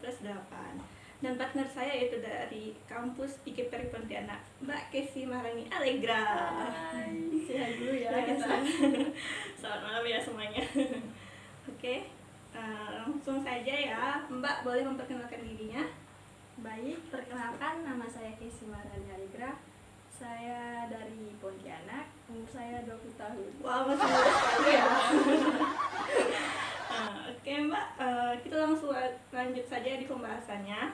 Plus 8. Dan partner saya itu dari kampus IKPR Pontianak, Mbak Kesi Maharani Allegra. Hai, sehat dulu ya. Selamat malam ya semuanya. Oke, langsung saja ya, Mbak boleh memperkenalkan dirinya. Baik, perkenalkan nama saya Kesi Maharani Allegra. Saya dari Pontianak, umur saya 20 tahun. Wah, masih muda sekali ya. Oke Mbak, kita langsung lanjut saja di pembahasannya.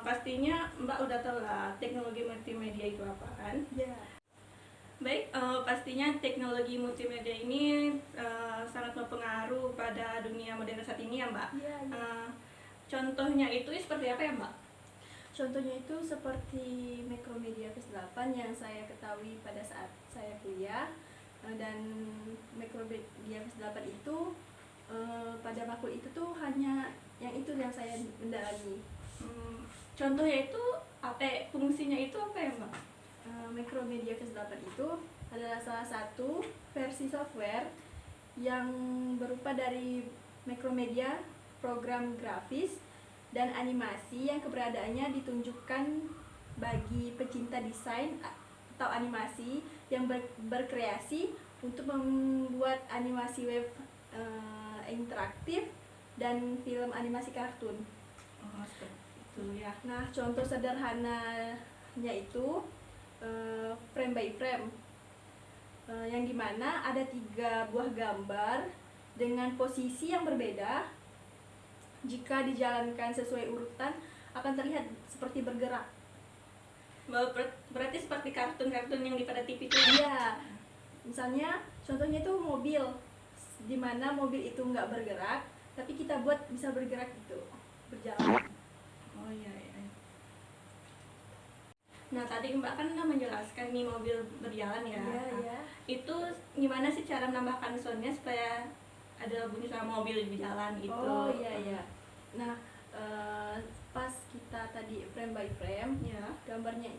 Pastinya Mbak udah tahu lah teknologi multimedia itu apaan. Ya. Baik, pastinya teknologi multimedia ini sangat berpengaruh pada dunia modern saat ini ya Mbak. Ya. Contohnya itu seperti apa ya Mbak? Contohnya itu seperti Macromedia Plus 8 yang saya ketahui pada saat saya kuliah, dan Macromedia Plus 8 itu pada makul itu tuh hanya yang itu yang saya mendalami. Contohnya itu apa? Fungsinya itu apa ya Mbak? Macromedia Plus 8 itu adalah salah satu versi software yang berupa dari Macromedia, program grafis dan animasi yang keberadaannya ditunjukkan bagi pecinta desain atau animasi yang berkreasi untuk membuat animasi web interaktif dan film animasi kartun. Oh, seperti itu ya. Nah, contoh sederhananya itu frame by frame, yang dimana ada 3 buah gambar dengan posisi yang berbeda. Jika dijalankan sesuai urutan akan terlihat seperti bergerak. Berarti seperti kartun-kartun yang di pada TV itu? Iya. Misalnya contohnya itu mobil, dimana mobil itu nggak bergerak, tapi kita buat bisa bergerak gitu, berjalan. Oh iya. Nah tadi Mbak kan menjelaskan nih mobil berjalan ya. Iya. Itu gimana sih cara menambahkan soundnya supaya ada bunyi suara mobil berjalan gitu? Oh iya. Nah, pas kita tadi frame by frame, ya, gambarnya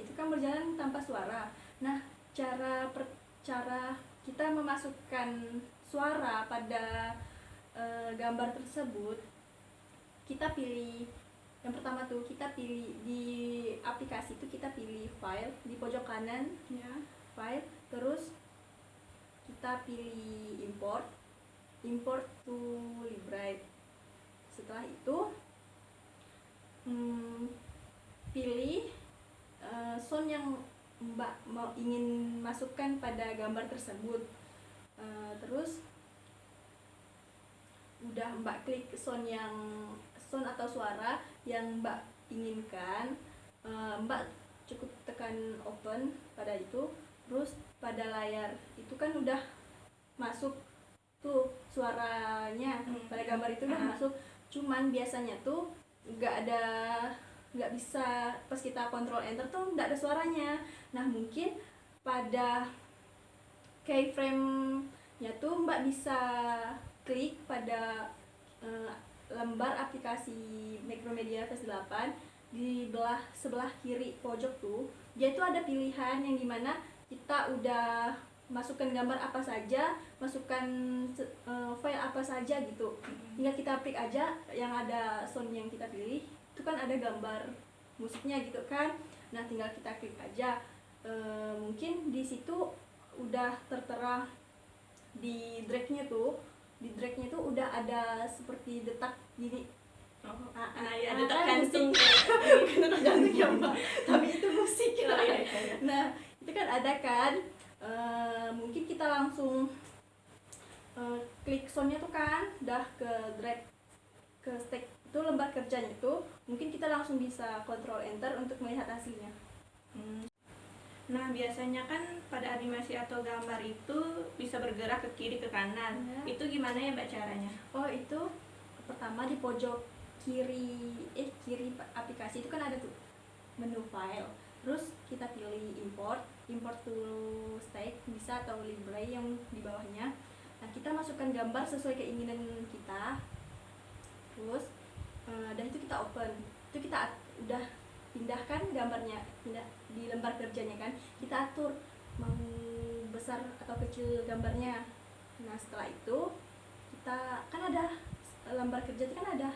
itu kan berjalan tanpa suara. Nah, cara kita memasukkan suara pada gambar tersebut, kita pilih yang pertama tuh kita pilih di aplikasi itu, kita pilih file di pojok kanan ya, file, terus kita pilih import to Librite. Setelah itu pilih sound yang Mbak ingin masukkan pada gambar tersebut. Terus udah Mbak klik sound atau suara yang Mbak inginkan, Mbak cukup tekan open pada itu. Terus pada layar itu kan udah masuk tuh suaranya, pada gambar itu udah masuk. Cuman biasanya tuh nggak bisa pas kita kontrol enter tuh nggak ada suaranya. Nah, mungkin pada keyframe nya tuh Mbak bisa klik pada lembar aplikasi Macromedia Plus 8 di sebelah kiri pojok tuh. Dia tuh ada pilihan yang dimana kita udah masukkan gambar apa saja, masukkan file apa saja gitu. Tinggal kita klik aja yang ada sound yang kita pilih. Itu kan ada gambar musiknya gitu kan. Nah, tinggal kita klik aja. Mungkin di situ udah tertera di drag-nya tuh. Di drag-nya tuh udah ada seperti detak gini. Ya, detak jantung. Detak jantung ya Mbak. Tapi itu musik ya. Nah, itu kan ada kan. Mungkin kita langsung klik soundnya tuh kan, udah ke drag ke stack itu lembar kerjanya itu, mungkin kita langsung bisa kontrol enter untuk melihat hasilnya. Nah, biasanya kan pada animasi atau gambar itu bisa bergerak ke kiri ke kanan. Ya. Itu gimana ya Mbak caranya? Oh, itu pertama di pojok kiri aplikasi itu kan ada tuh menu file. Terus kita pilih import to stack bisa, atau library yang di bawahnya. Nah, kita masukkan gambar sesuai keinginan kita. Terus dan itu kita open. Itu kita udah pindahkan gambarnya, pindah di lembar kerjanya kan. Kita atur mau besar atau kecil gambarnya. Nah, setelah itu kita kan ada lembar kerja itu kan ada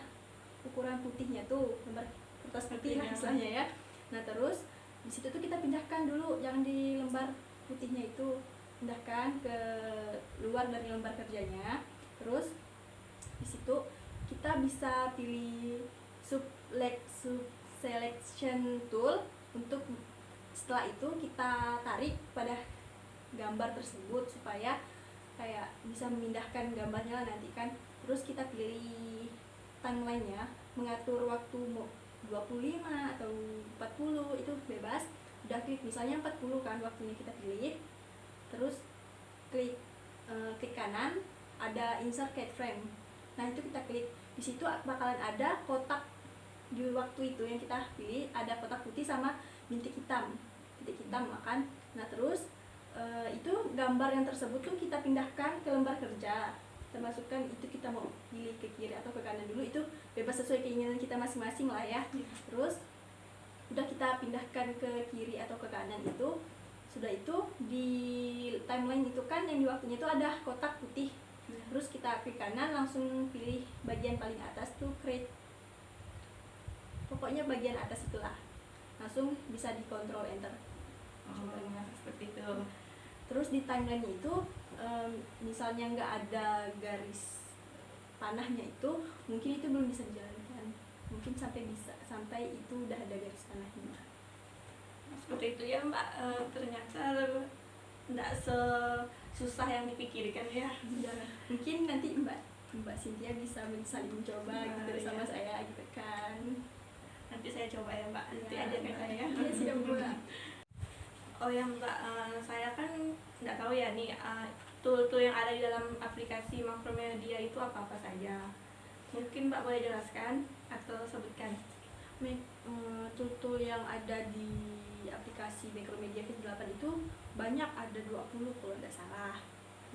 ukuran putihnya tuh, lembar kertas putih lah Putihnya. istilahnya ya. Nah terus di situ tuh kita pindahkan dulu, jangan di lembar putihnya itu, pindahkan ke luar dari lembar kerjanya. Terus di situ kita bisa pilih selection tool untuk setelah itu kita tarik pada gambar tersebut supaya kayak bisa memindahkan gambarnya lah nanti kan. Terus kita pilih timelinenya, mengatur waktu mau 25 atau 40 itu bebas. Udah klik misalnya 40 kan waktunya kita pilih, terus klik kanan ada insert keyframe. Nah itu kita klik, di situ bakalan ada kotak di waktu itu yang kita pilih, ada kotak putih sama titik hitam kan. Nah terus itu gambar yang tersebut tuh kita pindahkan ke lembar kerja, kita masukkan itu kita mau pilih ke kiri atau ke kanan dulu, itu bebas sesuai keinginan kita masing-masing lah ya. Terus udah kita pindahkan ke kiri atau ke kanan itu, sudah itu di timeline itu kan yang di waktunya itu ada kotak putih. Terus kita klik kanan, langsung pilih bagian paling atas tuh create, pokoknya bagian atas itulah, langsung bisa dikontrol enter. Seperti itu. Terus di timeline itu misalnya nggak ada garis panahnya itu, mungkin itu belum bisa dijalankan, mungkin sampai itu udah ada garis panahnya. Seperti itu ya Mbak. Ternyata tidak sesusah yang dipikirkan ya. Mungkin nanti Mbak Cynthia bisa saling mencoba gitu sama saya gitu kan. Nanti saya coba ya Mbak, nanti Ya, ajarkan saya. iya siap Mbak. Oh ya Mbak, saya kan nggak tahu ya nih tool-tool yang ada di dalam aplikasi Makromedia itu apa-apa saja. Mungkin Mbak boleh jelaskan atau sebutkan. Tool-tool yang ada di aplikasi Makromedia Phase 8 itu banyak, ada 20 kalau tidak salah.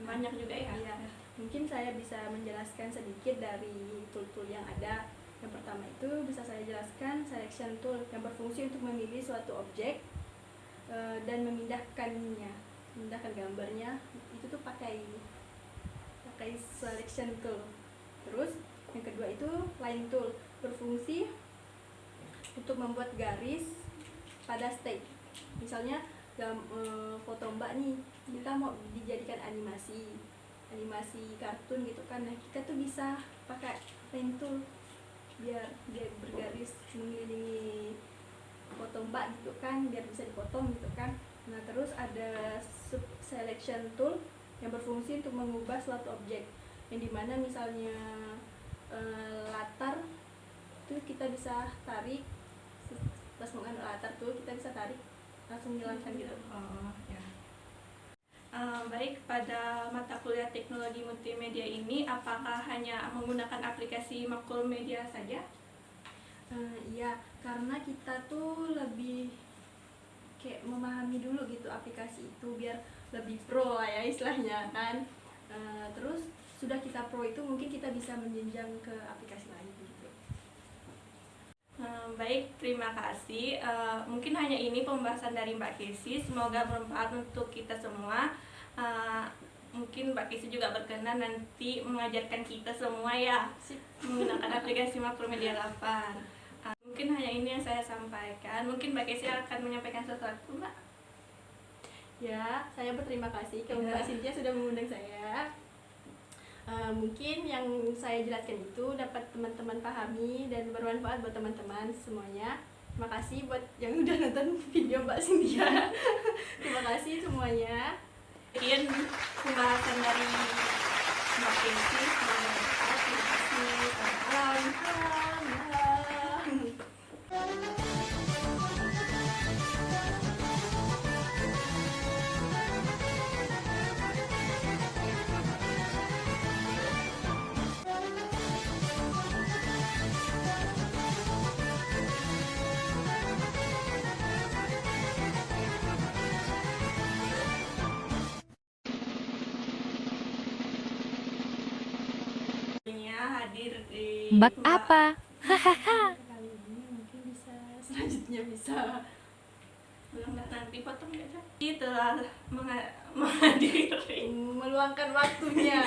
Banyak juga ya? Iya. Mungkin saya bisa menjelaskan sedikit dari tool-tool yang ada. Yang pertama itu bisa saya jelaskan selection tool yang berfungsi untuk memilih suatu objek dan memindahkan gambarnya itu tuh pakai selection tool. Terus yang kedua itu line tool, berfungsi untuk membuat garis pada stick. Misalnya foto Mbak nih, kita mau dijadikan animasi kartun gitu kan. Nah kita tuh bisa pakai line tool biar dia bergaris mengelilingi foto Mbak gitu kan, biar bisa dipotong gitu kan. Nah terus ada selection tool yang berfungsi untuk mengubah suatu objek, yang dimana misalnya latar itu kita bisa tarik, pas menggunakan latar tuh kita bisa tarik langsung hilangkan gitu. Oh ya. Baik, pada mata kuliah teknologi multimedia ini apakah hanya menggunakan aplikasi Makromedia saja? Iya, karena kita tuh lebih kayak memahami dulu gitu aplikasi itu biar lebih pro lah ya istilahnya kan. Terus sudah kita pro itu mungkin kita bisa menjenjang ke aplikasi lain gitu. Baik, terima kasih. Mungkin hanya ini pembahasan dari Mbak Kesi. Semoga bermanfaat untuk kita semua. Mungkin Mbak Kesi juga berkenan nanti mengajarkan kita semua ya menggunakan aplikasi Makromedia 8. Mungkin hanya ini yang saya sampaikan. Mungkin Mbak Kesi akan menyampaikan sesuatu, Mbak. Ya, saya berterima kasih ke Mbak Cynthia sudah mengundang saya. Mungkin yang saya jelaskan itu dapat teman-teman pahami dan bermanfaat buat teman-teman semuanya. Terima kasih buat yang udah nonton video Mbak Cynthia. Terima kasih semuanya. Sekian pembahasan dari Mbak Kesi. Semoga bermanfaat. Terima kasih. Selamat malam. Hadir di Mbak apa? Hahaha. Kali ini mungkin bisa selanjutnya bisa nanti potong ya, telah menghadiri meluangkan waktunya